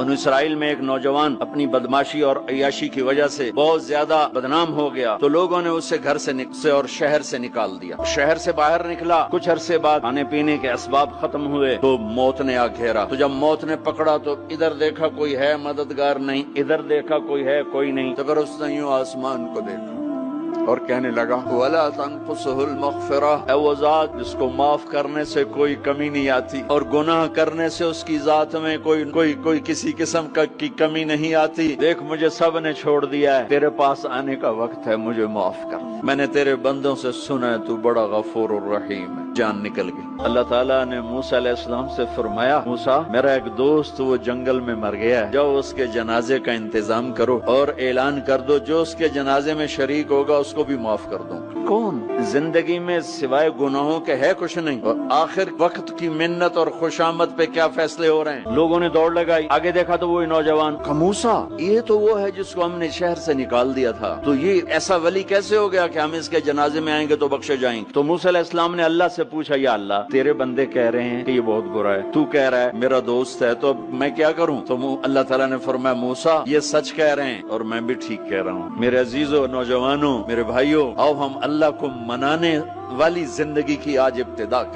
بنو اسرائیل میں ایک نوجوان اپنی بدماشی اور عیاشی کی وجہ سے بہت زیادہ بدنام ہو گیا، تو لوگوں نے اسے گھر سے اور شہر سے نکال دیا۔ شہر سے باہر نکلا، کچھ عرصے بعد کھانے پینے کے اسباب ختم ہوئے تو موت نے آ گھیرا۔ تو جب موت نے پکڑا تو ادھر دیکھا کوئی ہے مددگار نہیں، ادھر دیکھا کوئی ہے کوئی نہیں، تو پھر اس نے یوں آسمان کو دیکھا اور کہنے لگا وَلَا تَنْقُصُهُ الْمَغْفِرَةُ، اے وہ ذات جس کو معاف کرنے سے کوئی کمی نہیں آتی اور گناہ کرنے سے اس کی ذات میں کوئی کسی قسم کی کمی نہیں آتی، دیکھ مجھے سب نے چھوڑ دیا ہے، تیرے پاس آنے کا وقت ہے، مجھے معاف کر، میں نے تیرے بندوں سے سنا ہے تو بڑا غفور الرحیم ہے۔ جان نکل گئی۔ اللہ تعالیٰ نے موسیٰ علیہ السلام سے فرمایا موسیٰ میرا ایک دوست وہ جنگل میں مر گیا ہے، جاؤ اس کے جنازے کا انتظام کرو اور اعلان کر دو جو اس کے جنازے میں شریک ہوگا اس کو بھی معاف کر دوں۔ کون زندگی میں سوائے گناہوں کے ہے کچھ نہیں، اور آخر وقت کی منت اور خوشامد پہ کیا فیصلے ہو رہے ہیں۔ لوگوں نے دوڑ لگائی، آگے دیکھا تو وہی نوجوان موسیٰ یہ تو وہ ہے جس کو ہم نے شہر سے نکال دیا تھا، تو یہ ایسا ولی کیسے ہو گیا کہ ہم اس کے جنازے میں آئیں گے تو بخشے جائیں گے؟ تو موسیٰ علیہ السلام نے اللہ سے پوچھا یا اللہ تیرے بندے کہہ رہے ہیں کہ یہ بہت برا ہے، تو کہہ رہا ہے میرا دوست ہے، تو اب میں کیا کروں؟ تو اللہ تعالیٰ نے فرمایا موسیٰ یہ سچ کہہ رہے ہیں اور میں بھی ٹھیک کہہ رہا ہوں۔ میرے عزیزوں، نوجوانوں، میرے بھائیوں، آؤ ہم اللہ کو منانے والی زندگی کی آج ابتدا کریں۔